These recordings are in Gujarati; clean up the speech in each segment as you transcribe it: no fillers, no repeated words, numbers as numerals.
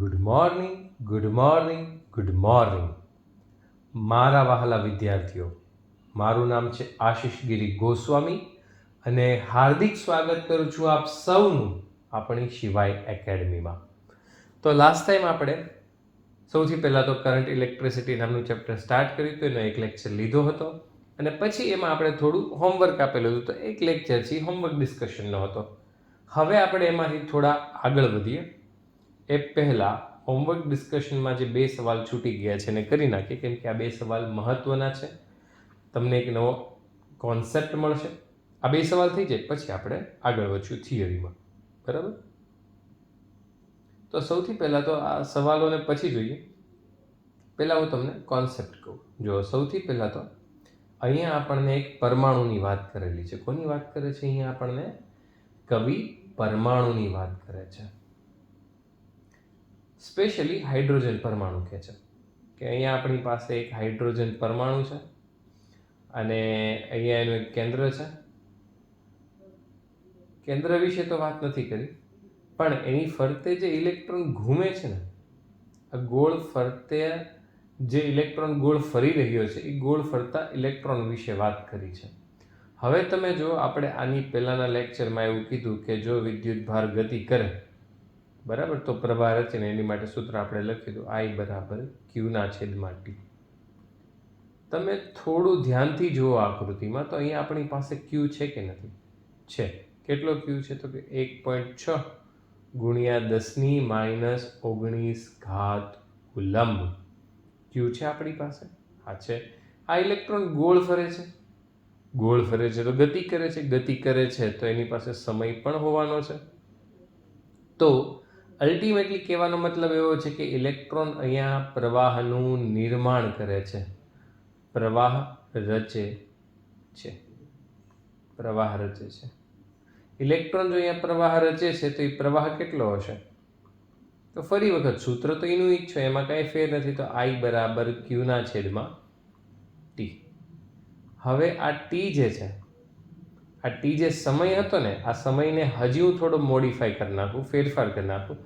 Good morning, good morning, good morning. મારા વહાલા વિદ્યાર્થીઓ, મારું નામ છે આશિષ ગિરી ગોસ્વામી અને હાર્દિક સ્વાગત કરું છું આપ સૌનું આપણી શિવાય એકેડમીમાં. તો લાસ્ટ ટાઈમ આપણે સૌથી પહેલાં તો કરંટ ઇલેક્ટ્રિસિટી નામનું ચેપ્ટર સ્ટાર્ટ કર્યું હતું, એનો એક લેક્ચર લીધો હતો અને પછી એમાં આપણે થોડું હોમવર્ક આપેલું હતું. તો એક લેક્ચર છે હોમવર્ક ડિસ્કશનનો હતો. હવે આપણે એમાંથી થોડા આગળ વધીએ. એ પહેલાં હોમવર્ક ડિસ્કશનમાં જે 2 સવાલ છૂટી ગયા છે એને કરી નાખીએ, કેમ કે આ 2 સવાલ મહત્ત્વના છે. તમને એક નવો કોન્સેપ્ટ મળશે. આ 2 સવાલ થઈ જાય પછી આપણે આગળ વધશું થિયરીમાં. બરાબર? તો સૌથી પહેલાં તો આ સવાલોને પછી જોઈએ. પહેલાં હું તમને કોન્સેપ્ટ કહું. જો સૌથી પહેલાં તો અહીંયા આપણને એક પરમાણુની વાત કરેલી છે. કોની વાત કરે છે? અહીંયા આપણને કવિ પરમાણુની વાત કરે છે. સ્પેશિયલી હાઇડ્રોજન પરમાણુ કહે છે કે અહીંયા આપણી પાસે એક હાઇડ્રોજન પરમાણુ છે અને અહીંયા એનું એક કેન્દ્ર છે. કેન્દ્ર વિશે તો વાત નથી કરી, પણ એની ફરતે જે ઇલેક્ટ્રોન ઘૂમે છે ને, આ ગોળ ફરતે જે ઇલેક્ટ્રોન ગોળ ફરી રહ્યો છે એ ગોળ ફરતા ઇલેક્ટ્રોન વિશે વાત કરી છે. હવે તમે જો આપણે આની પહેલાંના લેક્ચરમાં એવું કીધું કે જો વિદ્યુત ભાર ગતિ કરે, બરાબર, તો પ્રવાહ રચે ને એની માટે સૂત્ર આપણે લખી દઉં I બરાબર Q/T. તમે થોડું ધ્યાનથી જુઓ આકૃતિમાં તો અહીંયા આપણી પાસે Q છે કે નથી? છે. કેટલો Q છે? તો કે 1.6 × 10⁻19 કુલમ્બ Q છે આપણી પાસે. હા છે. આ ઇલેક્ટ્રોન ગોળ ફરે છે. ગોળ ફરે છે તો ગતિ કરે છે. ગતિ કરે છે તો એની પાસે સમય પણ હોવાનો છે. તો અલ્ટિમેટલી કહેવાનો મતલબ એવો છે કે ઇલેક્ટ્રોન અહીંયા પ્રવાહનું નિર્માણ કરે છે, પ્રવાહ રચે છે. પ્રવાહ રચે છે. ઇલેક્ટ્રોન જો અહીંયા પ્રવાહ રચે છે તો એ પ્રવાહ કેટલો હશે? તો ફરી વખત સૂત્ર તો એનું જ છે, એમાં કાંઈ ફેર નથી. તો I બરાબર Q/T. હવે આ T જે છે, આ T જે સમય હતો ને, આ સમયને હજી હું થોડો મોડિફાઈ કરી નાખું, ફેરફાર કરી નાખું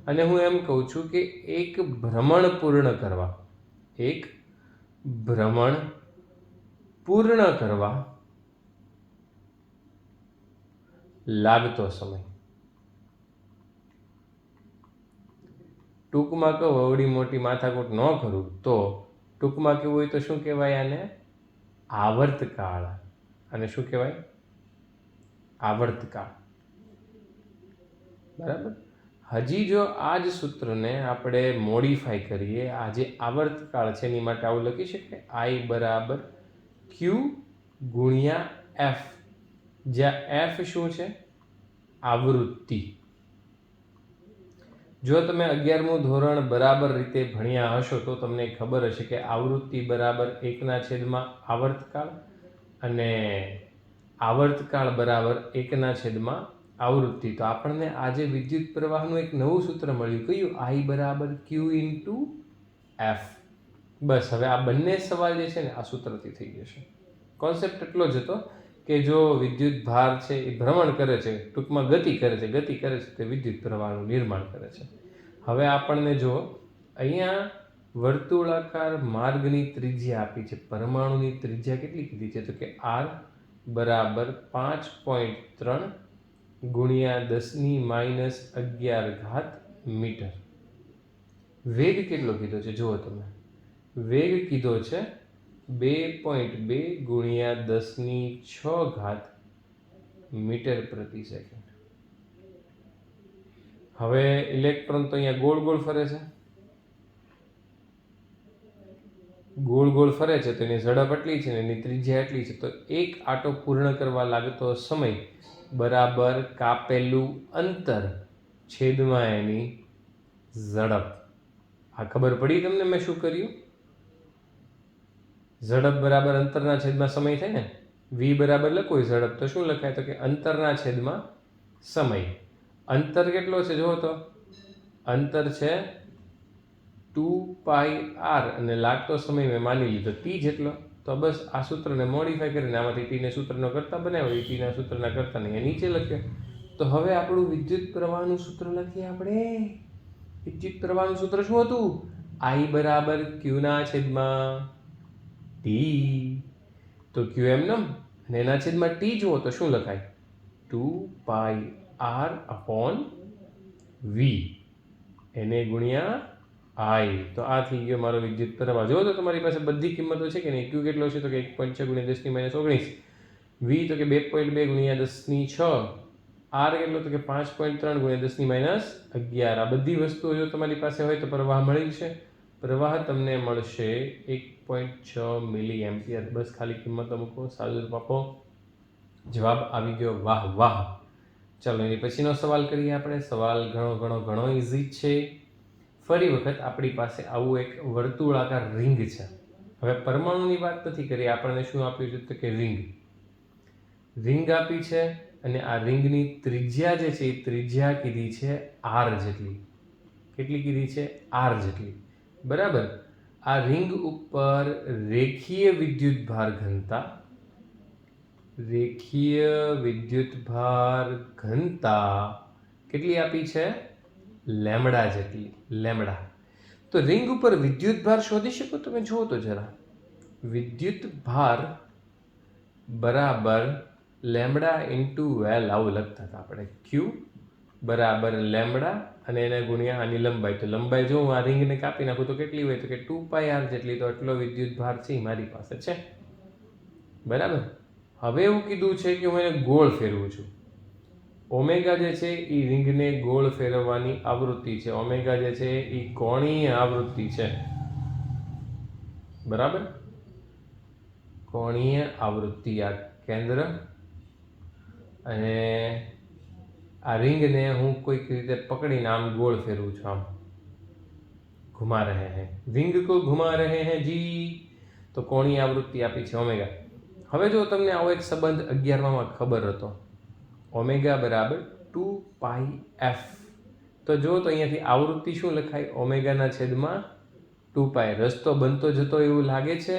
અને હું એમ કહું છું કે એક ભ્રમણ પૂર્ણ કરવા લાગતો સમય. ટૂંકમાં કહું, અવળી મોટી માથાકૂટ ન કરું તો ટૂંકમાં કેવું હોય તો શું કહેવાય આને? આવર્તકાળ. અને શું કહેવાય? આવર્તકાળ. બરાબર? હજી જો આ જ સૂત્રને આપણે મોડિફાઈ કરીએ, આ જે આવર્તકાળ છે એની માટે આવું લખી શકાય I બરાબર Q/F, જ્યાં F શું છે? આવૃત્તિ. જો તમે 11મું ધોરણ બરાબર રીતે ભણ્યા હશો તો તમને ખબર હશે કે આવૃત્તિ બરાબર 1/, આવર્તકાળ અને આવર્તકાળ બરાબર 1/, આવૃત્તિ. તો આપણને આજે વિદ્યુત પ્રવાહનું એક નવું સૂત્ર મળ્યું. કયું? I બરાબર Q/F. બસ હવે આ બંને સવાલ જે છે ને આ સૂત્રથી થઈ જશે. કોન્સેપ્ટ એટલો જ હતો કે જો વિદ્યુત ભાર છે એ ભ્રમણ કરે છે, ટૂંકમાં ગતિ કરે છે તો વિદ્યુત પ્રવાહનું નિર્માણ કરે છે. હવે આપણને જો અહીંયા વર્તુળાકાર માર્ગની ત્રિજ્યા આપી છે, પરમાણુની ત્રિજ્યા કેટલી કીધી છે? તો કે R બરાબર 5.3 × 10⁻11 મીટર. વેગ કેટલો કીધો છે? જુઓ તમે, વેગ કીધો છે 2.2 × 10⁶ મીટર પ્રતિ સેકન્ડ. હવે ઇલેક્ટ્રોન તો અહીંયા ગોળ ગોળ ફરે છે. ગોળ ગોળ ફરે છે તો એની ઝડપ એટલી છે ને એની ત્રિજ્યા એટલી છે. તો એક આંટો પૂર્ણ કરવા લાગતો સમય બરાબર કાપેલું અંતર છેદમાં એની ઝડપ. આ ખબર પડી તમને મેં શું કર્યું? ઝડપ બરાબર અંતરના છેદમાં સમય થાય ને. V બરાબર લખો ઝડપ તો શું લખાય? તો કે અંતરના છેદમાં સમય. અંતર કેટલો છે જુઓ તો, અંતર છે 2πr અને લાગતો સમય મેં માની લીધો T જેટલો. તો બસ આ સૂત્રને મોડિફાઈ કરીને આમાંથી Tને સૂત્રનો કરતા બનાવ્યો, Tના સૂત્રના કરતા નહીં નીચે લખ્યો. તો હવે આપણું વિદ્યુત પ્રવાહનું સૂત્ર લખીએ આપણે. વિદ્યુત પ્રવાહનું સૂત્ર શું હતું? I બરાબર Q ના છેદમાં T. તો Q એમનેમ અને એના છેદમાં T જુઓ તો શું લખાય? 2πr upon V એને ગુણ્યા I. તો આ થઈ ગયો મારો વિદ્યુત પ્રવાહ. જુઓ તો તમારી પાસે બધી કિંમતો છે કે નહીં? Q કેટલો છે? તો કે 1.6 ગુણ્યા 10⁻19. V તો કે 2.2 ગુણ્યા 10⁶. R કેટલો? તો કે 5.3 ગુણ્યા 10⁻11. આ બધી વસ્તુઓ જો તમારી પાસે હોય તો પ્રવાહ મળી જશે. પ્રવાહ તમને મળશે 1.6 મિલી એમ્પિયર. બસ ખાલી કિંમતો મૂકો, સાદું રૂપ આપો, જવાબ આવી ગયો. વાહ વાહ. ચાલો એની પછીનો સવાલ કરીએ આપણે. સવાલ ઘણો ઇઝી છે. ફરી વખત આપણી પાસે આવું એક વર્તુળાકાર રિંગ છે. હવે પરમાણુની વાત નથી કરી, આપણને શું આપ્યું છે? તો કે રિંગ આપી છે અને આ રિંગની ત્રિજ્યા જે છે એ ત્રિજ્યા કીધી છે r જેટલી. કેટલી કીધી છે? r જેટલી. બરાબર. આ રિંગ ઉપર રેખીય વિદ્યુતભાર ઘનતા કેટલી આપી છે? લેમડા જેટલી. લેમડા. તો રિંગ ઉપર વિદ્યુતભાર શોધી શકો તમે? જુઓ તો જરા. વિદ્યુતભાર બરાબર લેમડા ઇન્ટુ એલ, આવું લખતા હતા આપણે. Q બરાબર લેમડા અને એને ગુણ્યા આની લંબાઈ. તો લંબાઈ જો હું આ રિંગને કાપી નાખું તો કેટલી હોય? તો કે 2πr જેટલી. તો એટલો વિદ્યુતભાર છે મારી પાસે છે. બરાબર. હવે એવું કીધું છે કે હું એને ગોળ ફેરવું છું. ઓમેગા જે છે એ રિંગને ગોળ ફેરવવાની આવૃત્તિ છે. ઓમેગા જે છે એ કોણીય આવૃત્તિ છે. બરાબર. કોણીય આવૃત્તિ આ કેન્દ્ર, અને આ રિંગને હું કોઈક રીતે પકડીને આમ ગોળ ફેરવું છું. આમ ઘુમા રહે હૈ, રિંગ કો ઘુમા રહે હૈ જી. તો કોણીય આવૃત્તિ આપી છે ઓમેગા. હવે જો તમને આવો એક સંબંધ 11માં ખબર હતો, ઓમેગા બરાબર 2πf. તો જો તો અહીંયાથી આવૃત્તિ શું લખાય? ઓમેગાના છેદમાં 2π. રસ્તો બનતો જતો એવું લાગે છે.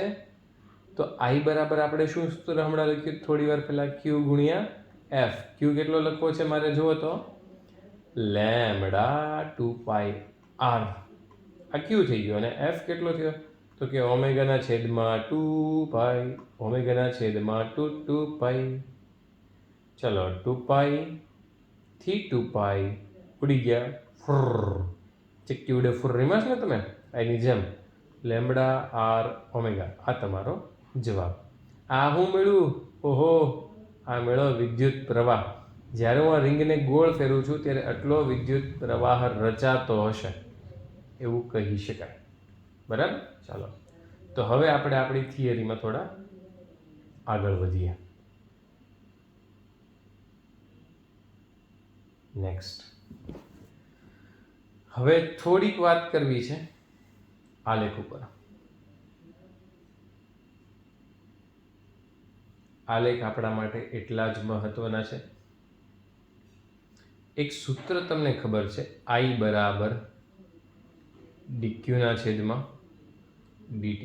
તો I બરાબર આપણે શું સૂત્ર હમણાં લખ્યું થોડી વાર પહેલા? Q ગુણ્યા F. Q કેટલો લખવો છે મારે? જુઓ તો લેમડા 2πr. આ Q થઈ ગયો. અને F કેટલો થયો? તો કે ઓમેગાના છેદમાં 2π. ઓમેગાના છેદમાં 2π. ચલો 2π થી 2π ઉડી ગયા. ફુર ચક્કી ઉડે ફુર રીમાશ ને તમે એની જેમ. Lambda r omega. આ તમારો જવાબ. આ હું મળ્યું? ઓહો, આ મેળો વિદ્યુત પ્રવાહ. જ્યારે હું આ રિંગને ગોળ ફેરવું છું ત્યારે આટલો વિદ્યુત પ્રવાહ રચાતો હશે એવું કહી શકાય. બરાબર. ચાલો તો હવે આપણે આપણી થિયરીમાં થોડા આગળ વધીએ. નેક્સ્ટ હવે થોડીક વાત કરવી છે આલેખ ઉપર. આલેખ આપણા માટે એટલા જ મહત્વના છે. એક સૂત્ર તમને ખબર છે, I બરાબર dq ના છેદમાં dt.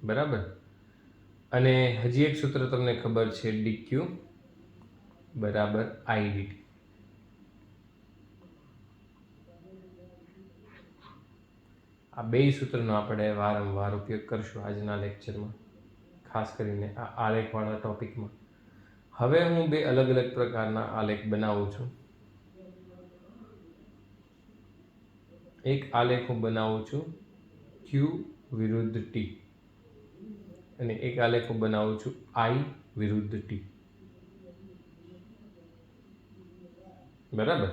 બરાબર. અને હજી એક સૂત્ર તમને ખબર છે, dq બરાબર I dt. આ બે સૂત્રનો આપણે વારંવાર ઉપયોગ કરશું આજના લેક્ચરમાં, ખાસ કરીને આ આલેખવાળા ટોપિકમાં. હવે હું બે અલગ અલગ પ્રકારના આલેખ બનાવું છું. એક આલેખ હું બનાવું છું Q વિરુદ્ધ T, અને એક આલેખ હું બનાવું છું I વિરુદ્ધ T. બરાબર.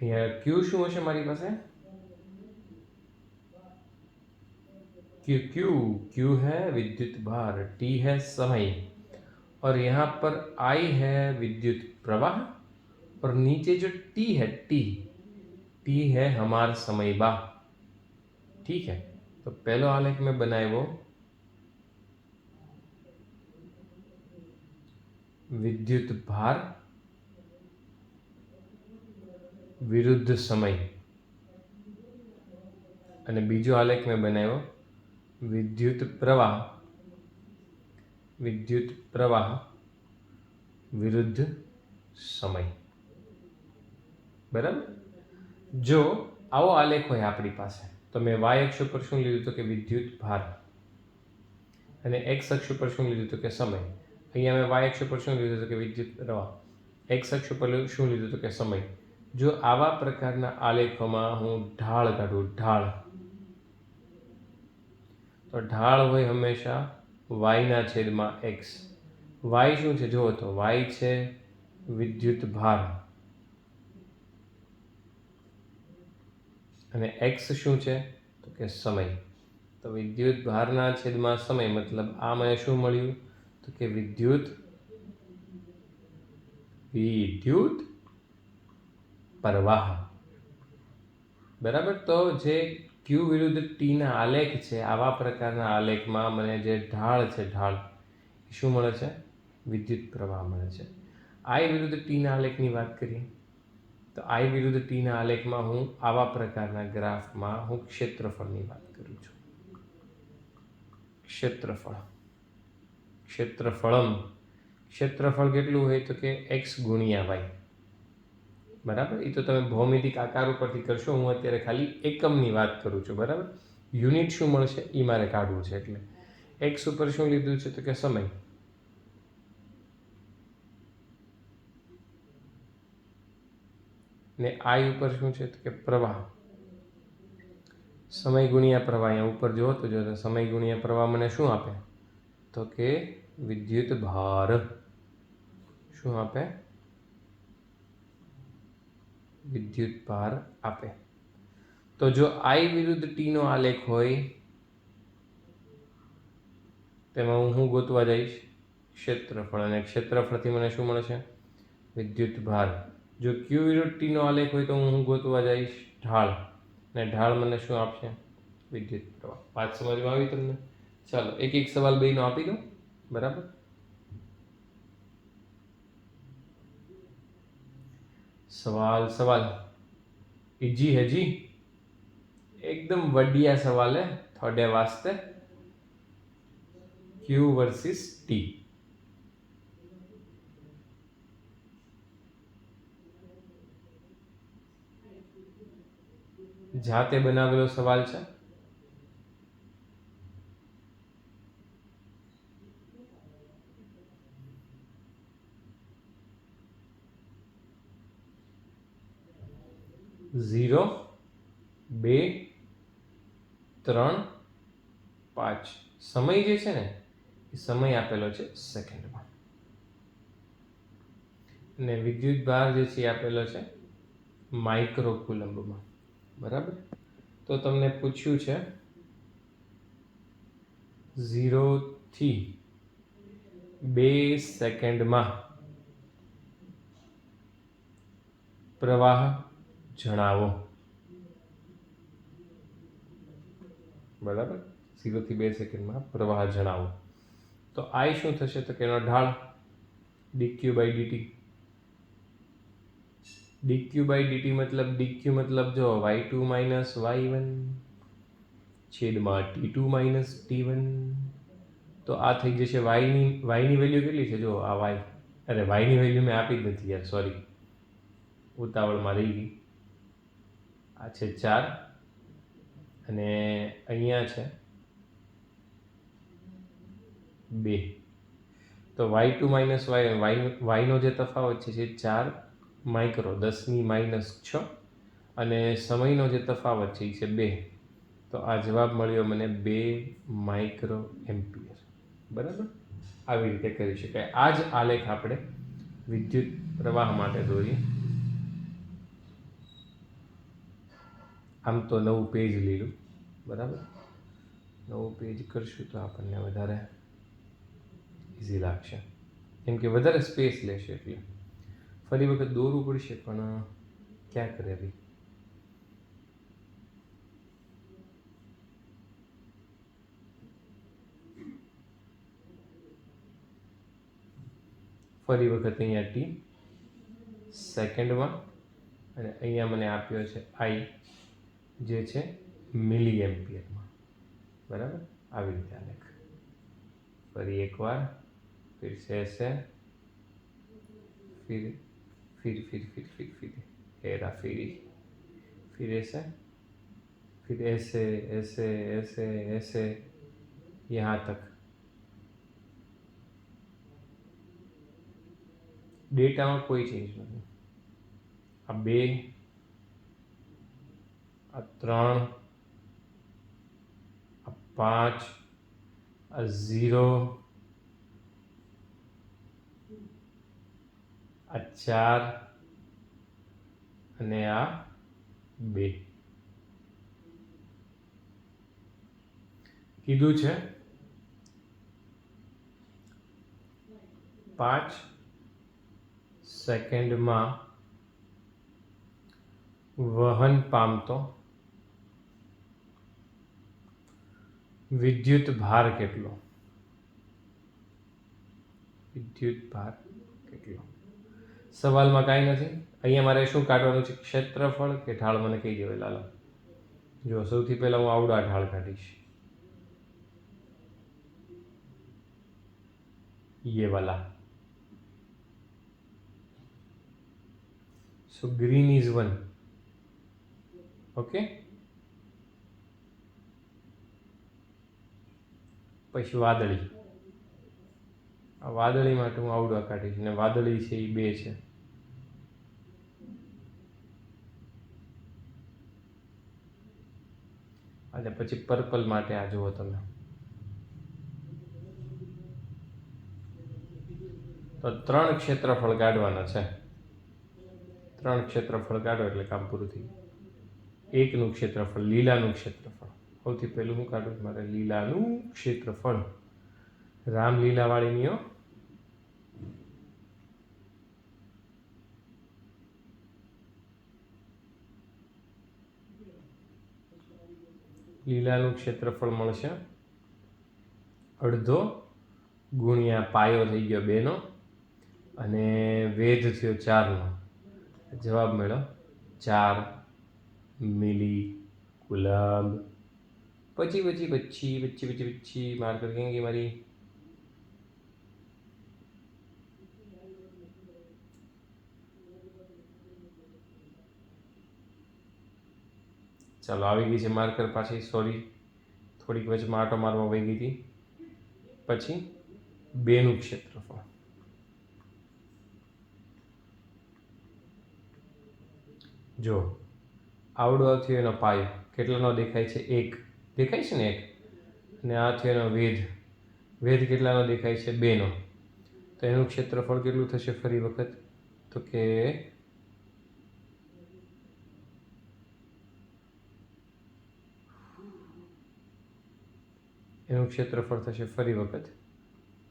અહીંયા Q શું હશે મારી પાસે? Q है विद्युत भार, T है समय, और यहाँ पर I है विद्युत प्रवाह, और नीचे जो T है T है हमारा समय बा. ठीक है. तो पहलो आलेख में बनाए विद्युत भार विरुद्ध समय, અને બીજો આલેખ મેં બનાવ્યો વિદ્યુત પ્રવાહ વિરુદ્ધ સમય. બરાબર. જો આવો આલેખ હોય આપણી પાસે તો મેં વાય અક્ષ ઉપર શું લીધું તો કે વિદ્યુત ભાર અને એક્સ અક્ષ ઉપર શું લીધું તો કે સમય. અહીંયા મેં વાય અક્ષ ઉપર શું લીધું તો કે વિદ્યુત પ્રવાહ, એક્સ અક્ષ ઉપર શું લીધું તો કે સમય. જો આવા પ્રકારના આલેખોમાં હું ઢાળ કાઢું, ઢાળ, તો ઢાળ હોય હંમેશા વાયના છેદમાં એક્સ. વાય શું છે જુઓ તો વાય છે વિદ્યુત ભાર અને એક્સ શું છે તો કે સમય. તો વિદ્યુત ભારના છેદમાં સમય મતલબ આ મને શું મળ્યું તો કે વિદ્યુત પ્રવાહ. બરાબર. તો જે ક્યુ વિરુદ્ધ ટીના આલેખ છે, આવા પ્રકારના આલેખમાં મને જે ઢાળ છે, ઢાળ શું મળે છે? વિદ્યુત પ્રવાહ મળે છે. આઈ વિરુદ્ધ ટીના આલેખની વાત કરીએ તો આઈ વિરુદ્ધ ટીના આલેખમાં હું આવા પ્રકારના ગ્રાફમાં હું ક્ષેત્રફળની વાત કરું છું. ક્ષેત્રફળ કેટલું હોય તો કે એક્સ ગુણ્યા વાય. બરાબર. એ તો તમે ભૌમિતિક આકાર ઉપરથી કરશો, હું અત્યારે ખાલી એકમની વાત કરું છું. બરાબર. યુનિટ શું મળશે એ મારે કાઢવું છે. એટલે એક્સ ઉપર શું લીધું છે તો કે સમય, ને આઈ ઉપર શું છે તો કે પ્રવાહ. સમય ગુણ્યા પ્રવાહ. અહીંયા ઉપર જુઓ તો જો સમય ગુણ્યા પ્રવાહ મને શું આપે તો કે વિદ્યુત ભાર. શું આપે? વિદ્યુત ભાર આપે. તો જો આઈ વિરુદ્ધ ટીનો આલેખ હોય તેમાં હું ગોતવા જઈશ ક્ષેત્રફળ, અને ક્ષેત્રફળથી મને શું મળશે? વિદ્યુત ભાર. જો ક્યુ વિરુદ્ધ ટીનો આલેખ હોય તો હું ગોતવા જઈશ ઢાળ, અને ઢાળ મને શું આપશે? વિદ્યુત પ્રવાહ. વાત સમજમાં આવી તમને? ચાલો એક એક સવાલ બેનો આપી દો. બરાબર. सवाल इजी है जी, एकदम बढ़िया सवाल है थोड़े वास्ते. Q versus T. જાતે બનાવેલો સવાલ છે. ઝીરો, 2, 3, 5. સમય જે છે ને એ સમય આપેલો છે સેકન્ડમાં, અને વિદ્યુત ભાર જે છે એ આપેલો છે માઇક્રો કુલમ્બમાં. બરાબર. તો તમને પૂછ્યું છે 0 થી 2 સેકન્ડમાં પ્રવાહ જણાવો. બરાબર. 0 થી 2 સેકન્ડમાં પ્રવાહ જણાવો. તો આઈ શું થશે તો કે એનો ઢાળ dq by dt. dq by dt મતલબ dq મતલબ જો y2 માઇનસ y1 છેદમાં t2 માઇનસ t1. તો આ થઈ જશે yની વેલ્યુ કેટલી છે જો આ y, અરે yની વેલ્યુ મેં આપી જ નથી યાર, સોરી, ઉતાવળમાં રહી ગઈ. આ છે 4 અને અહીંયા છે 2. તો y2 માઇનસ yનો જે તફાવત છે એ 4 માઇક્રો, 10⁻6, અને સમયનો જે તફાવત છે એ છે 2. તો આ જવાબ મળ્યો મને 2 માઇક્રો એમ્પિયર. બરાબર. આવી રીતે કરી શકાય. આ જ આલેખ આપણે વિદ્યુત પ્રવાહ માટે દોરીએ. આમ તો નવું પેજ લીધું. બરાબર. નવું પેજ કરશું તો આપણને વધારે ઇઝી લાગશે, કેમ કે વધારે સ્પેસ લેશે. એટલે ફરી વખત દોરવું પડશે, પણ ક્યાં કરે ભાઈ. ફરી વખત અહીંયા ટી સેકન્ડમાં, અને અહીંયા મને આપ્યો છે આઈ જે છે મિલી એમ્પિયરમાં. બરાબર. આવી રીતે આલેખ ફરી એકવાર, फिर से ऐसे, फिर फिर फिर फिर फिर फिर हेरा फेरी, फिर ऐसे, फिर ऐसे ऐसे ऐसे ऐसे यहाँ तक। डेटाમાં કોઈ ચેન્જ નથી। આ 2, આ 3, આ 5, આ 0, આ 4 અને આ 2 કીધું છે 5 સેકન્ડમાં વહન પામતો વિદ્યુત ભાર કેટલો? વિદ્યુત ભાર કેટલો? સવાલમાં કાંઈ નથી। અહીંયા મારે શું કાઢવાનું છે? ક્ષેત્રફળ કે ઢાળ? મને કહી દેવાય લાલો। જો સૌથી પહેલા હું આવડા ઢાળ કાઢીશ, ये वाला। So green is 1, okay। પછી વાદળી, આ વાદળી માટે હું આવડા કાઢીશ ને વાદળી છે એ 2 છે। અને પછી પર્પલ માટે આ જુઓ તમે, તો 3 ક્ષેત્રફળ કાઢવાના છે। 3 ક્ષેત્રફળ કાઢો એટલે કામ પૂરું થઈ ગયું। એકનું ક્ષેત્રફળ, લીલાનું ક્ષેત્રફળ। સૌથી પહેલું હું કાઢું? મારે લીલાનું ક્ષેત્રફળ। રામ લીલાવાળીનીઓ લીલાનું ક્ષેત્રફળ મળશે અડધો ગુણ્યા પાયો થઈ ગયો 2નો અને વેધ થયો 4નો। જવાબ મળ્યો 4 મિલી કુલમ। પછી માર્કર ક્યાં ગઈ મારી? ચાલો આવી ગઈ છે માર્કર પાછી, સોરી થોડીક વચમાં આટો મારવા વહી ગઈ હતી। પછી 2નું ક્ષેત્રફળ, જો આવડો થયો એનો પાયો કેટલાનો દેખાય છે? 1 દેખાય છે ને 1, અને આ થયો એનો વેધ, વેધ કેટલાનો દેખાય છે? 2નો। તો એનું ક્ષેત્રફળ કેટલું થશે ફરી વખત? તો કે એનું ક્ષેત્રફળ થશે ફરી વખત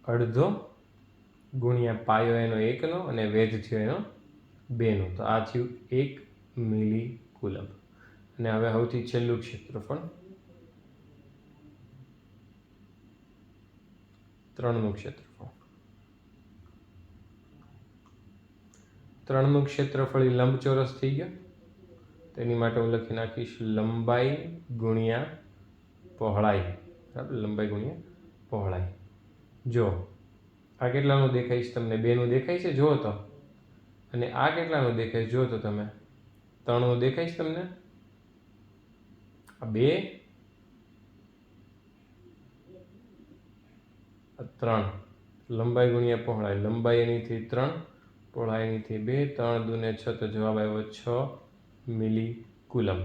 અડધો ગુણ્યા પાયો એનો 1નો અને વેધ થયો એનો 2નો। તો આ થયું 1 મિલી કુલમ। અને હવે સૌથી છેલ્લું ક્ષેત્રફળ 3નું ક્ષેત્રફળ। 3નું ક્ષેત્રફળ એ લંબચોરસ થઈ ગયો। તેની માટે હું લખી નાખીશ લંબાઈ ગુણ્યા પહોળાઈ, બરાબર? લંબાઈ ગુણ્યા પહોળાઈ। જો આ કેટલાનું દેખાય છે તમને? 2નું દેખાય છે જુઓ તો, અને આ કેટલાનું દેખાય જુઓ તો તમે? 3નું દેખાય છે તમને? આ 2, આ 3, લંબાઈ ગુણ્યા પહોળાઈ, લંબાઈ એની થઈ 3, પહોળાઈ એની થઈ 2, 3 દૂને 6, તો જવાબ આવ્યો 6 મિલી કુલમ।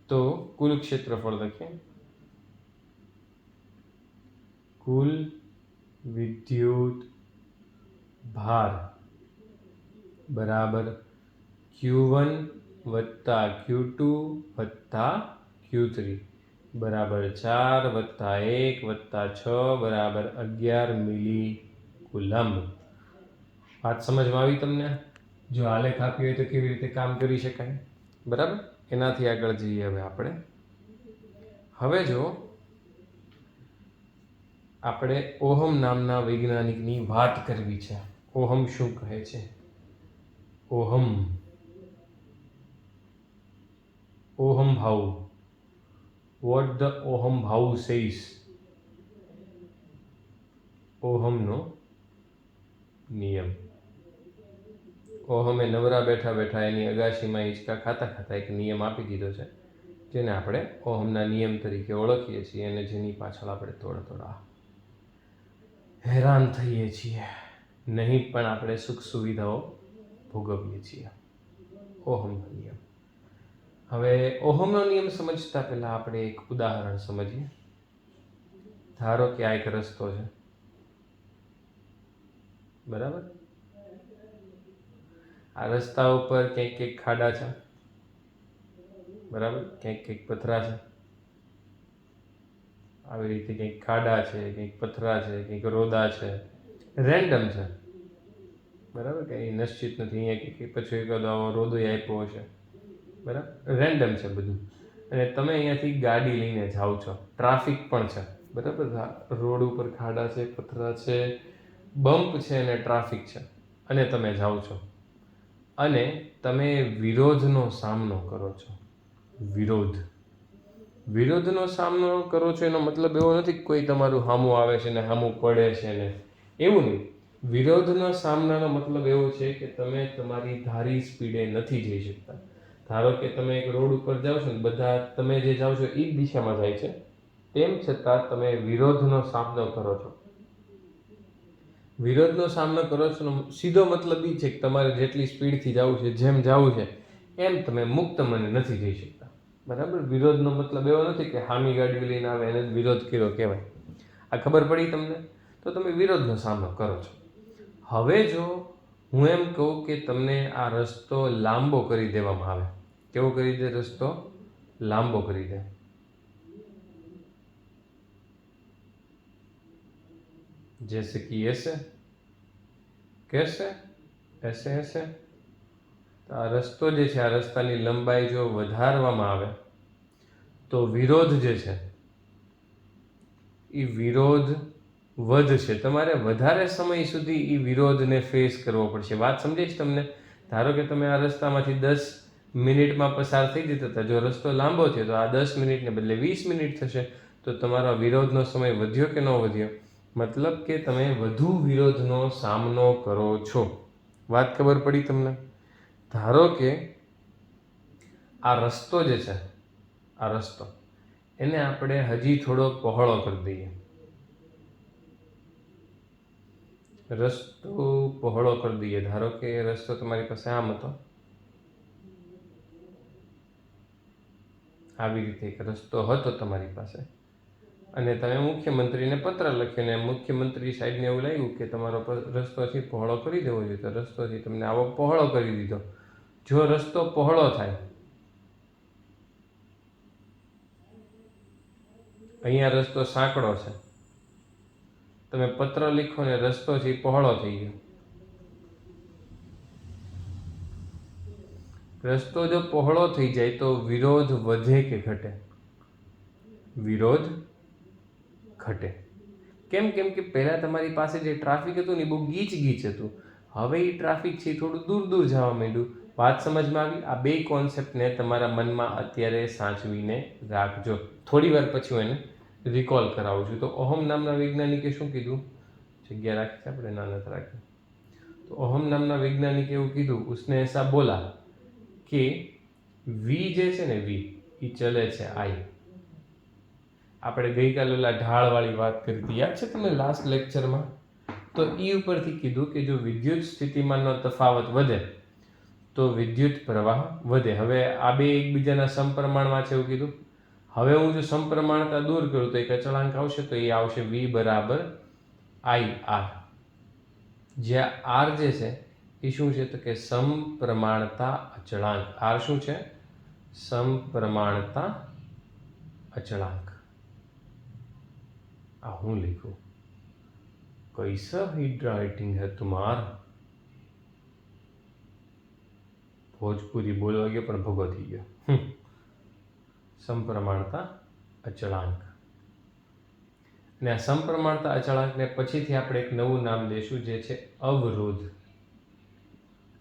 તો કુલ ક્ષેત્રફળ લખીએ, કુલ વિદ્યુત ભાર બરાબર Q1 વત્તા Q2 વત્તા Q3 બરાબર 4 વત્તા 1 વત્તા 6 બરાબર 11 મિલી કુલમ। વાત સમજમાં આવી તમને? જો આલેખ આપ્યો હોય તો કેવી રીતે કામ કરી શકાય, બરાબર? એનાથી આગળ જઈએ હવે આપણે। હવે જો આપણે ઓહમ નામના વૈજ્ઞાનિકની વાત કરવી છે। ઓહમ શું કહે છે? ઓહમ, ઓહમ ભાવ, વોટ ધ ઓહમ ભાવ સેઝ? ઓહમનો નિયમ, ઓહમે નવરા બેઠા બેઠા એની અગાશીમાં હિંચકા ખાતા ખાતા એક નિયમ આપી દીધો છે, જેને આપણે ઓહમના નિયમ તરીકે ઓળખીએ છીએ અને જેની પાછળ આપણે થોડા હેરાન થઈએ છીએ, નહીં પણ આપણે સુખ સુવિધાઓ ભોગવીએ છીએ. ઓહમનો નિયમ. હવે ઓહમનો નિયમ સમજતા પહેલાં આપણે એક ઉદાહરણ સમજીએ. ધારો કે આ એક રસ્તો છે, બરાબર? આ રસ્તા ઉપર ક્યાંક ક્યાંક ખાડા છે, બરાબર? ક્યાંક ક્યાંક પથરા છે. આવી રીતે કંઈક ખાડા છે, કંઈક પથરા છે, કંઈક રોદા છે, રેન્ડમ છે, બરાબર? કંઈ નિશ્ચિત નથી. અહીંયા કંઈક પછી એક રોદો આપ્યો હશે, બરાબર? રેન્ડમ છે બધું. અને તમે અહીંયાથી ગાડી લઈને જાઓ છો, ટ્રાફિક પણ છે, બરાબર? રોડ ઉપર ખાડા છે, પથરા છે, બમ્પ છે અને ટ્રાફિક છે, અને તમે જાઓ છો અને તમે વિરોધનો સામનો કરો છો. વિરોધનો સામનો કરો છો એનો મતલબ એવો નથી કે કોઈ તમારું સામું આવે છે ને સામું પડે છે ને, એવું નહીં. વિરોધનો સામનાનો મતલબ એવો છે કે તમે તમારી ધારી સ્પીડે નથી જઈ શકતા. ધારો કે તમે એક રોડ ઉપર જાઓ છો ને, બધા તમે જે જાઓ છો એ જ દિશામાં જાય છે, તેમ છતાં તમે વિરોધનો સામનો કરો છો. વિરોધનો સામનો કરો છો સીધો મતલબ એ છે કે તમારે જેટલી સ્પીડથી જવું છે, જેમ જવું છે એમ તમે મુક્ત મને નથી જઈ શકતા, બરાબર? વિરોધનો મતલબ એવો નથી કે હામી ગાડી લઈને આવે એને જ વિરોધ કર્યો કહેવાય. આ ખબર પડી તમને? તો તમે વિરોધનો સામનો કરો છો. હવે જો હું એમ કહું કે તમને આ રસ્તો લાંબો કરી દેવામાં આવે, કેવો કરી દે? રસ્તો લાંબો કરી દે. जैसे कि ऐसे, कैसे? ऐसे. તો આ રસ્તો જે છે, આ રસ્તાની લંબાઈ જો વધારવામાં આવે તો વિરોધ જે છે એ વિરોધ વધશે. તમારે વધારે સમય સુધી એ વિરોધને ફેસ કરવો પડશે. વાત સમજાય છે તમને? ધારો કે તમે આ રસ્તામાંથી 10 મિનિટમાં પસાર થઈ જતા હતા, જો રસ્તો લાંબો થયો તો આ 10 મિનિટને બદલે 20 મિનિટ થશે. તો તમારો વિરોધનો સમય વધ્યો કે ન વધ્યો? મતલબ કે તમે વધુ વિરોધનો સામનો કરો છો. વાત ખબર પડી તમને? ધારો કે આ રસ્તો જે છે, આ રસ્તો એને આપણે હજી થોડો પહોળો કરી દઈએ. રસ્તો પહોળો કરી દઈએ. ધારો કે રસ્તો તમારી પાસે આમ હતો, આવી રીતે એક રસ્તો હતો તમારી પાસે, અને તમે મુખ્યમંત્રીને પત્ર લખ્યો ને મુખ્યમંત્રી સાહેબને એવું લાગ્યું કે તમારો રસ્તોથી પહોળો કરી દેવો જોઈએ, તો રસ્તોથી તમને આવો પહોળો કરી દીધો. જો રસ્તો પહોળો થાય, અહીંયા રસ્તો સાંકડો છે, તમે પત્ર લીખો ને રસ્તોથી પહોળો થઈ ગયો. રસ્તો જો પહોળો થઈ જાય તો વિરોધ વધે કે ઘટે? વિરોધ ઘટે. કેમ? કેમ કે પહેલાં તમારી પાસે જે ટ્રાફિક હતું ને એ બહુ ગીચ હતું. હવે એ ટ્રાફિક છે થોડું દૂર જવા માંડ્યું. વાત સમજમાં આવી? આ બે કોન્સેપ્ટને તમારા મનમાં અત્યારે સાચવીને રાખજો. થોડી વાર પછી હું એને રિકોલ કરાવું છું. તો ઓહમ નામના વૈજ્ઞાનિકે શું કીધું? જગ્યા રાખી છે આપણે? ના, નથી રાખી. તો ઓહમ નામના વૈજ્ઞાનિકે એવું કીધું, ઉસને એસા બોલા કે વી જે છે ને, વી એ ચલે છે આઈ. આપણે ગઈકાલે ઓલા ઢાળવાળી વાત કરી હતી, યાદ છે તમને લાસ્ટ લેક્ચરમાં? તો એ ઉપરથી કીધું કે જો વિદ્યુત સ્થિતિમાનનો તફાવત વધે તો વિદ્યુત પ્રવાહ વધે. હવે આ બે એકબીજાના સમપ્રમાણમાં છે એવું કીધું. હવે હું જો સમપ્રમાણતા દૂર કરું તો એક અચળાંક આવશે, તો એ આવશે V બરાબર IR. જ્યાં R જે છે એ શું છે? તો કે સમપ્રમાણતા અચળાંક. R શું છે? સમપ્રમાણતા અચળાંક. આ હું લીખું? कैसा हीट है तुम्हारा? भोजपुरी बोलवा गयो पण भोगो थी गयो. समप्रमाणता अचळांक. ने आ समप्रमाणता अचळांकने पछीथी આપણે એક નવું નામ લેશું, જે છે અવરોધ.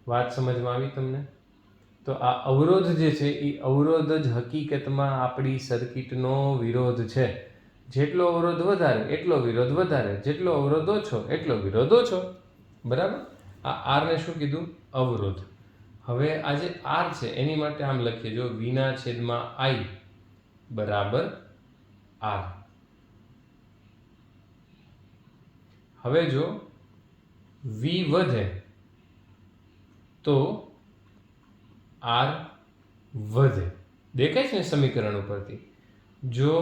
વાત સમજમાં આવી તમને? તો આ અવરોધ જે છે એ અવરોધ જ હકીકતમાં આપણી સર્કિટનો વિરોધ છે. જેટલો અવરોધ વધારે એટલો વિરોધ વધારે, જેટલો અવરોધ ઓછો એટલો વિરોધ ઓછો, બરાબર? આ આરને શું કીધું? અવરોધ. હવે આ જે આર છે એની માટે આમ લખીએ, જો વીના છેદમાં આઈ બરાબર આર. હવે જો વી વધે તો આર વધે. દેખાય છે ને સમીકરણ ઉપરથી? જો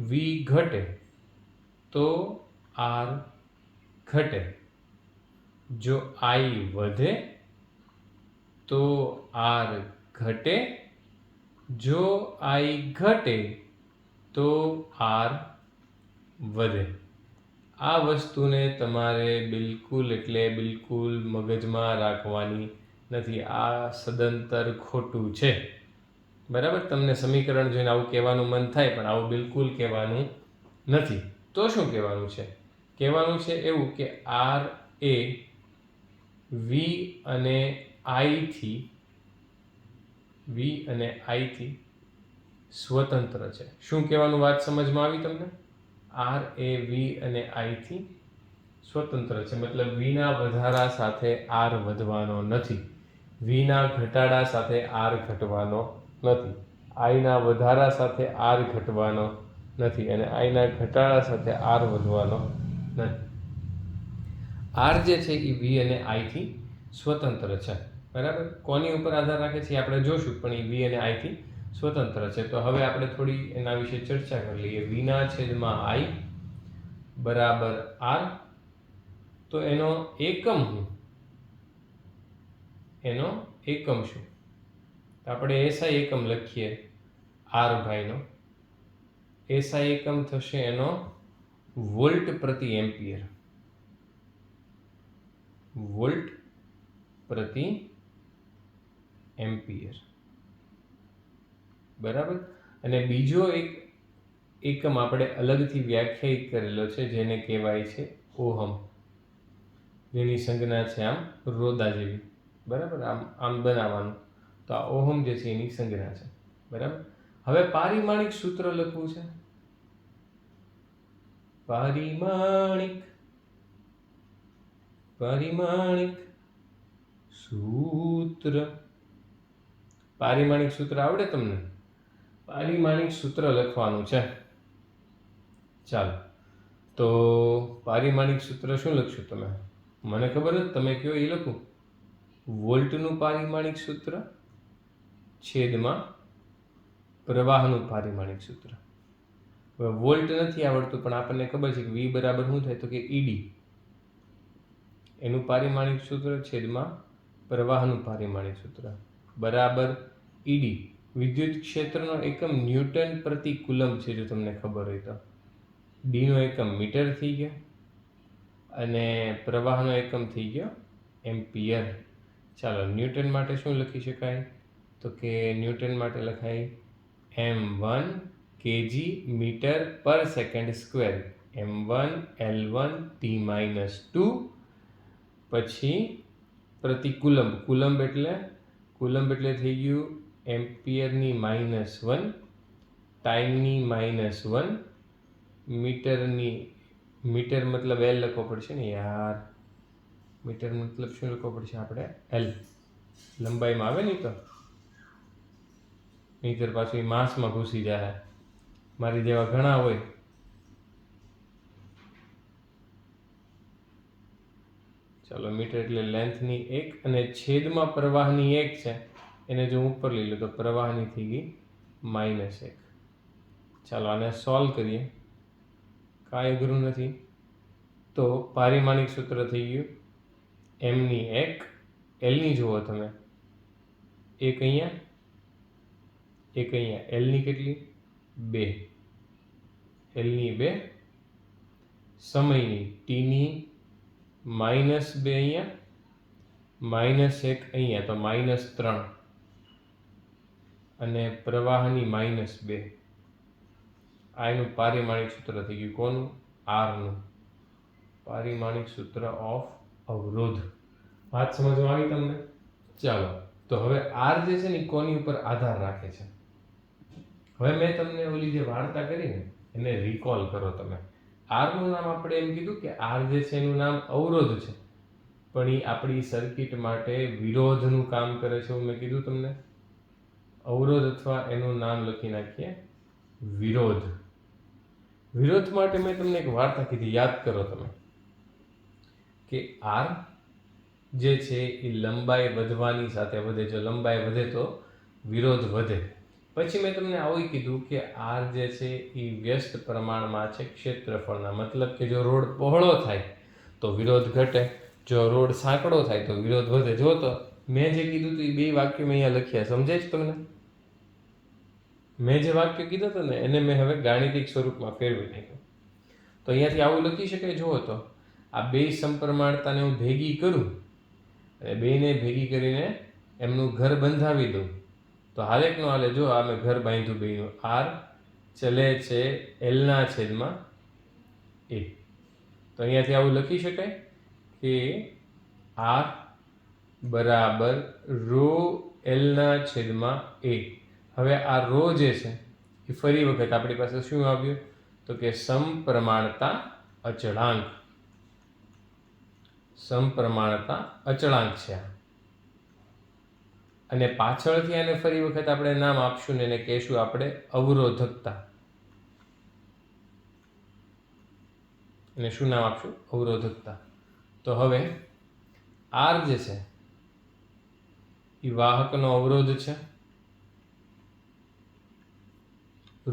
વી ઘટે તો આર ઘટે. જો આઈ વધે તો આર ઘટે. જો આઈ ઘટે તો આર વધે. આ વસ્તુને તમારે બિલકુલ એટલે બિલકુલ મગજમાં રાખવાની નથી. આ સદંતર ખોટું છે. બરાબર? તમને સમીકરણ જોઈને આવું કહેવાનું મન થાય, પણ આવું બિલકુલ કહેવાનું નથી. તો શું કહેવાનું છે? કહેવાનું છે એવું કે આર એ વી અને આઈથી સ્વતંત્ર છે. શું કહેવાનું? વાત સમજમાં આવી તમને? આર એ વી અને આઈથી સ્વતંત્ર છે, મતલબ વીના વધારા સાથે આર વધવાનો નથી, વીના ઘટાડા સાથે આર ઘટવાનો નથી, આઈના વધારા સાથે આર ઘટવાનો નથી અને આઈના ઘટાડા સાથે આર વધવાનો નથી. આર જે છે એ વી અને આઈથી સ્વતંત્ર છે. બરાબર? કોની ઉપર આધાર રાખે છે આપણે જોશું, પણ એ વી અને આઈથી સ્વતંત્ર છે. તો હવે આપણે થોડી એના વિશે ચર્ચા કરી લઈએ. વીના છેદમાં આઈ બરાબર આર. તો એનો એકમ શું? એનો એકમ શું? આપણે એસઆઈ એકમ લખીએ આર ભાઈનો. એસઆઈ એકમ થશે એનો વોલ્ટ પ્રતિ એમ્પિયર. વોલ્ટ પ્રતિ એમ્પિયર. બરાબર? અને બીજો એક એકમ આપણે અલગથી વ્યાખ્યાયિત કરેલો છે જેને કહેવાય છે ઓહમ, જેની સંજ્ઞા છે આમ રોદા જેવી. બરાબર? આમ બનાવવાનું. તો આ ઓહમ જે છે એની સંજ્ઞા છે. બરાબર? હવે પારિમાણિક સૂત્ર લખવું છે. પારિમાણિક સૂત્ર. પારિમાણિક સૂત્ર આવડે તમને? પારિમાણિક સૂત્ર લખવાનું છે. ચાલો, તો પારિમાણિક સૂત્ર શું લખશું તમે? મને ખબર નથી, તમે કયો એ લખું. વોલ્ટનું પારિમાણિક સૂત્ર છેદમાં પ્રવાહનું પારિમાણિક સૂત્ર. હવે વોલ્ટ નથી આવડતું, પણ આપણને ખબર છે કે વી બરાબર શું થાય? તો કે ઈડી. એનું પારિમાણિક સૂત્ર છેદમાં પ્રવાહનું પારિમાણિક સૂત્ર બરાબર ઈડી. વિદ્યુત ક્ષેત્રનો એકમ ન્યૂટન પ્રતિ કુલમ છે, જો તમને ખબર હોય તો. ડીનો એકમ મીટર થઈ ગયો અને પ્રવાહનો એકમ થઈ ગયો એમ્પિયર. ચાલો, ન્યૂટન માટે શું લખી શકાય? તો કે ન્યૂટન માટે લખાય m1 kg મીટર પર second square. m1 l1 t-2 પછી પ્રતિ કુલમ્બ. કુલમ્બ એટલે થઈ ગયું એમ્પિયરની -1, ટાઈમની -1, મીટર મતલબ એલ લખવો પડશે ને યાર. મીટર મતલબ શું લખવો પડશે આપણે? એલ. લંબાઈમાં આવે નહીં તો, નહીંતર પાછું એ માસમાં ઘૂસી જાય. મારી જેવા ઘણા હોય. ચાલો, મીટર એટલે લેન્થની 1 અને છેદમાં પ્રવાહની 1 છે, એને જો ઉપર લઈ લો તો પ્રવાહની થઈ ગઈ -1. ચાલો, આને સોલ્વ કરીએ. કાંઈ અઘરું નથી. તો પારિમાણિક સૂત્ર થઈ ગયું એમની 1, એલની જુઓ તમે, એક અહીંયા, એલની કેટલી? 2, એલની 2, સમયની ટીની -2 અહીંયા, -1 અહીંયા, તો -3 અને પ્રવાહની -2. આ એનું પારિમાણિક સૂત્ર થઈ ગયું. કોનું? આરનું પારિમાણિક સૂત્ર ઓફ અવરોધ. વાત સમજમાં આવી તમને? ચાલો, તો હવે આર જે છે ને કોની ઉપર આધાર રાખે છે? હવે મેં તમને ઓલી જે વાર્તા કરી ને એને રિકોલ કરો તમે. આરનું નામ આપણે એમ કીધું કે આર જે છે એનું નામ અવરોધ છે. પણ એ આપણી સર્કિટ માટે વિરોધનું કામ કરે છે એવું મેં કીધું તમને. અવરોધ અથવા એનું નામ લખી નાખીએ વિરોધ. વિરોધ માટે મેં તમને એક વાર્તા કીધી, યાદ કરો તમે, કે આર જે છે એ લંબાઈ વધવાની સાથે વધે. જો લંબાઈ વધે તો વિરોધ વધે. પછી મેં તમને આવું કીધું કે આર જે છે એ વ્યસ્ત પ્રમાણમાં છે ક્ષેત્રફળના. મતલબ કે જો રોડ પહોળો થાય તો વિરોધ ઘટે, જો રોડ સાંકડો થાય તો વિરોધ વધે. જો તો મેં જે કીધું હતું એ બે વાક્ય મેં અહીંયા લખ્યા, સમજાય છે તમને? મેં જે વાક્ય કીધું હતું ને એને મેં હવે ગાણિતિક સ્વરૂપમાં ફેરવી નાખ્યું. તો અહીંયાથી આવું લખી શકાય. જુઓ તો આ બે સમપ્રમાણતાને હું ભેગી કરું અને બેને ભેગી કરીને એમનું ઘર બંધાવી દઉં તો હાલે કે ન હાલે? જો આ મેં ઘર બાંધ્યું બેનું. આર ચલે છે એલના છેદમાં એ. તો અહીંયાથી આવું લખી શકાય કે આર બરાબર રો એલના છેદમાં એ. હવે આ રો જે છે એ ફરી વખત આપણી પાસે શું આવ્યું? તો કે સમપ્રમાણતા અચળાંક. સમપ્રમાણતા અચળાંક છે. અને પાછળથી આને ફરી વખત આપણે નામ આપશું ને એને કહેશું આપણે અવરોધકતા. એને શું નામ આપશું? અવરોધકતા. તો હવે આર જે છે એ વાહકનો અવરોધ છે.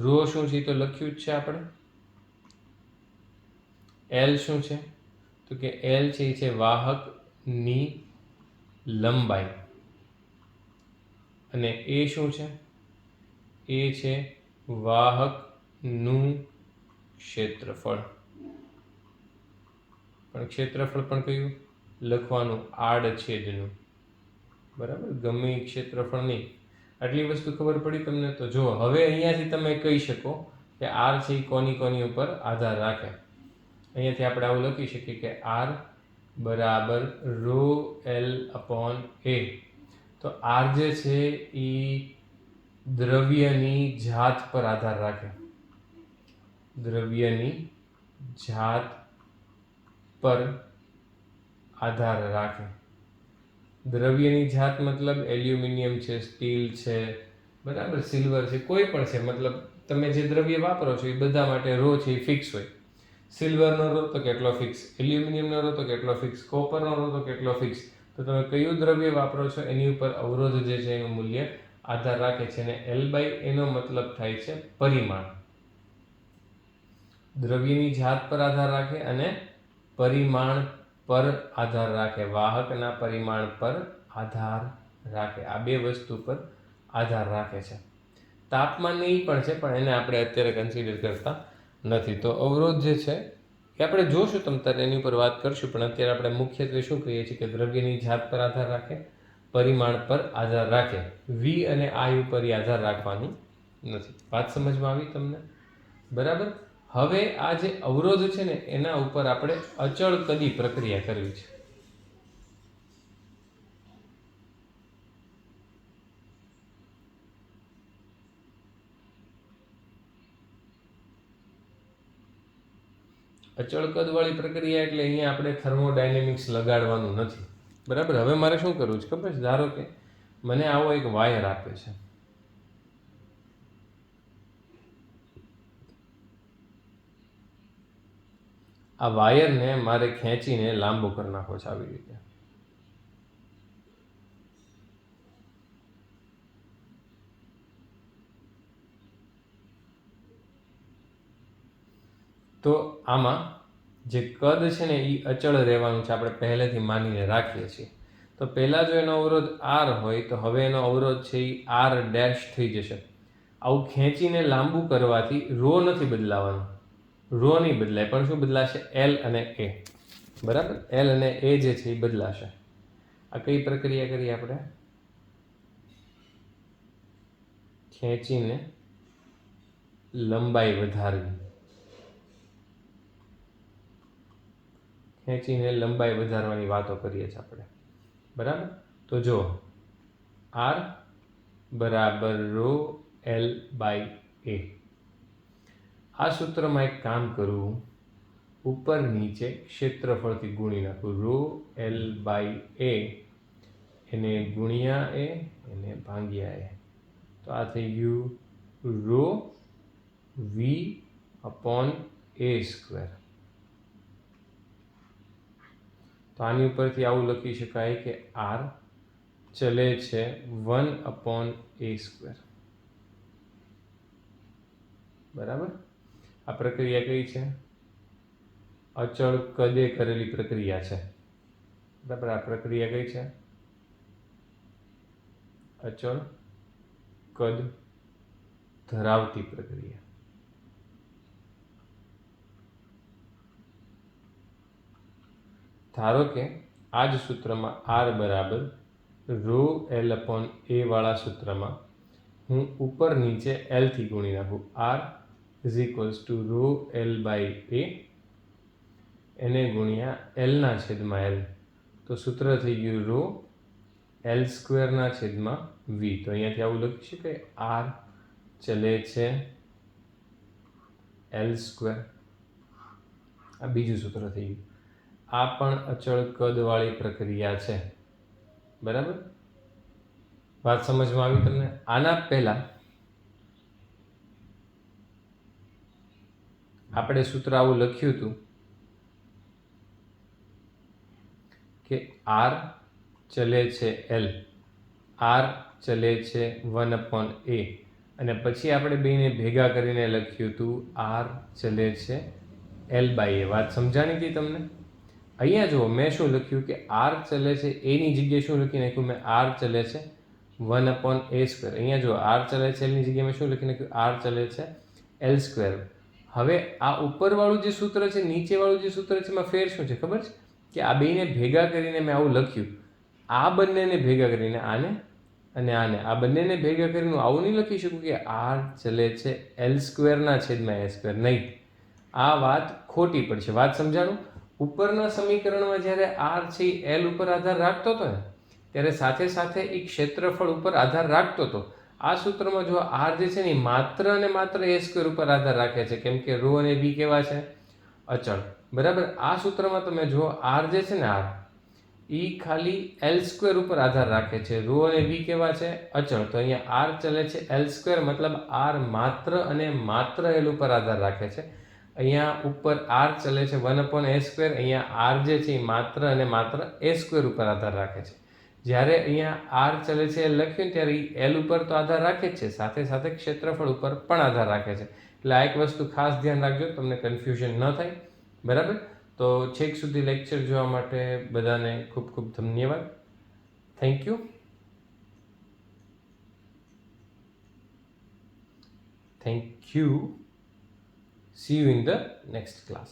રો શું છે તો લખ્યું જ છે આપણે. એલ શું છે? તો કે એલ છે એ છે વાહકની લંબાઈ. અને એ શું છે? એ છે વાહકનું ક્ષેત્રફળ. પણ ક્ષેત્રફળ પણ કયું લખવાનું? આડછેદનું. બરાબર, ગમે ક્ષેત્રફળ નહીં. આટલી વસ્તુ ખબર પડી તમને? તો જો હવે અહીંયાથી તમે કહી શકો કે આર છે એ કોની ઉપર આધાર રાખે. અહીંયાથી આપણે આવું લખી શકીએ કે આર બરાબર રો એલ અપોન એ. તો આર જે છે એ દ્રવ્યની જાત પર આધાર રાખે. દ્રવ્યની જાત પર આધાર રાખે. દ્રવ્યની જાત મતલબ એલ્યુમિનિયમ છે, સ્ટીલ છે, બરાબર, સિલ્વર છે, કોઈ પણ છે. મતલબ તમે જે દ્રવ્ય વાપરો છો એ બધા માટે રો છે એ ફિક્સ હોય. સિલ્વરનો રો તો કેટલો ફિક્સ, એલ્યુમિનિયમનો રો તો કેટલો ફિક્સ, કોપરનો રો તો કેટલો ફિક્સ. તો તમે કયું દ્રવ્ય વાપરો છો એની ઉપર અવરોધ જે છે એનું મૂલ્ય આધાર રાખે છે. અને એલ બાય એનો મતલબ થાય છે પરિમાણ. દ્રવ્યની જાત પર આધાર રાખે અને પરિમાણ પર આધાર રાખે. વાહકના પરિમાણ પર આધાર રાખે. આ બે વસ્તુ પર આધાર રાખે છે. તાપમાનની પણ છે પણ એને આપણે અત્યારે કન્સિડર કરતા નથી. તો અવરોધ જે છે એ આપણે જોશું, તમ તારે એની ઉપર વાત કરશું. પણ અત્યારે આપણે મુખ્યત્વે શું કહીએ છીએ કે દ્રવ્યની જાત પર આધાર રાખે, પરિમાણ પર આધાર રાખે. વી અને આઈ ઉપર એ આધાર રાખવાનું નથી. વાત સમજમાં આવી તમને? બરાબર. હવે આ જે અવરોધ છે ને એના ઉપર આપણે અચળ કદી પ્રક્રિયા કરવી છે. અચળ કદવાળી પ્રક્રિયા એટલે અહીંયા આપણે થર્મોડાયનેમિક્સ લગાડવાનું નથી. બરાબર. હવે મારે શું કરવું છે ખબર છે? ધારો કે મને આવો એક વાયર આપે છે. આ વાયરને મારે ખેંચીને લાંબો કરી નાખવો છે આવી રીતે. તો આમાં જે કદ છે ને એ અચળ રહેવાનું છે, આપણે પહેલેથી માનીને રાખીએ છીએ. તો પહેલાં જો એનો અવરોધ આર હોય તો હવે એનો અવરોધ છે એ આર ડેશ થઈ જશે. આવું ખેંચીને લાંબુ કરવાથી રો નથી બદલાવાનું, રો નહીં બદલાય, પણ શું બદલાશે? એલ અને એ. બરાબર, એલ અને એ જે છે એ બદલાશે. આ કઈ પ્રક્રિયા કરી આપણે? ખેંચીને લંબાઈ વધારવી. ખેંચીને લંબાઈ વધારવાની વાતો કરીએ છીએ આપણે. બરાબર. તો જો આર બરાબર રો એલ બાય એ. આ સૂત્રમાં એક કામ કરવું, ઉપર નીચે ક્ષેત્રફળથી ગુણી નાખું. રો એલ બાય એ, એને ગુણ્યા એ, એને ભાગ્યા એ. તો આ થઈ ગયું રો વી અપોન એ સ્ક્વેર. તો આની ઉપરથી આવું લખી શકાય કે આર ચલે છે 1/a સ્ક્વેર. બરાબર. આ પ્રક્રિયા કઈ છે? અચળ કદે કરેલી પ્રક્રિયા છે. બરાબર. આ પ્રક્રિયા કઈ છે? અચળ કદ ધરાવતી પ્રક્રિયા. ધારો કે આ જ સૂત્રમાં આર બરાબર રો એલ અપોન એ વાળા સૂત્રમાં હું ઉપર નીચે એલથી ગુણી નાખું. R is equals to rho l by A, એને ગુણ્યા એલના છેદમાં એલ. તો સૂત્ર થઈ ગયું રો એલ સ્ક્વેરના છેદમાં વી. તો અહીંયાથી આવું લખી શકાય આર ચલે છે એલ સ્ક્વેર. આ બીજું સૂત્ર થઈ ગયું. આ પણ અચળ કદવાળી પ્રક્રિયા છે. બરાબર. વાત સમજમાં આવી તમને? આના પહેલા આપણે સૂત્ર આવું લખ્યું હતું કે આર ચલે છે એલ, આર ચલે છે 1/a, અને પછી આપણે બેને ભેગા કરીને લખ્યું હતું આર ચલે છે એલ બાય એ. વાત સમજાણી હતી તમને? અહીંયા જુઓ મેં શું લખ્યું કે આર ચલે છે એની જગ્યાએ શું લખી નાખ્યું મેં? આર ચલે છે 1/a સ્ક્વેર. અહીંયા જો આર ચલે છે એલની જગ્યાએ મેં શું લખી નાખ્યું? આર ચલે છે એલ સ્ક્વેર. હવે આ ઉપરવાળું જે સૂત્ર છે, નીચેવાળું જે સૂત્ર છે, એમાં ફેર શું છે ખબર છે? કે આ બેને ભેગા કરીને મેં આવું લખ્યું. આ બંનેને ભેગા કરીને આને અને આને, આ બંનેને ભેગા કરીને હું આવું નહીં લખી શકું કે આર ચલે છે એલ સ્ક્વેરના છેદમાં એ સ્ક્વેર. નહીં, આ વાત ખોટી પડશે. વાત સમજાણું? ઉપરના સમીકરણમાં જ્યારે આર છે એ એલ ઉપર આધાર રાખતો હતો ને, ત્યારે સાથે સાથે એ ક્ષેત્રફળ ઉપર આધાર રાખતો હતો. આ સૂત્રમાં જો આર જે છે ને માત્ર અને માત્ર એ સ્ક્વેર ઉપર આધાર રાખે છે, કેમ કે રો અને વી કેવા છે? અચળ. બરાબર. આ સૂત્રમાં તમે જુઓ આર જે છે ને આર એ ખાલી એલ સ્ક્વેર ઉપર આધાર રાખે છે. રો અને વી કેવા છે? અચળ. તો અહીંયા આર ચલે છે એલ સ્ક્વેર, મતલબ આર માત્ર અને માત્ર એલ ઉપર આધાર રાખે છે. અહીંયા ઉપર આર ચલે છે 1/a સ્ક્વેર. અહીંયા આર જે છે એ માત્ર અને માત્ર એ સ્ક્વેર ઉપર આધાર રાખે છે. જ્યારે અહીંયા આર ચલે છે એ લખ્યું ત્યારે એલ ઉપર તો આધાર રાખે જ છે, સાથે સાથે ક્ષેત્રફળ ઉપર પણ આધાર રાખે છે. એટલે આ એક વસ્તુ ખાસ ધ્યાન રાખજો, તમને કન્ફ્યુઝન ન થાય. બરાબર. તો છેક સુધી લેક્ચર જોવા માટે બધાને ખૂબ ખૂબ ધન્યવાદ. Thank you. See you in the next class.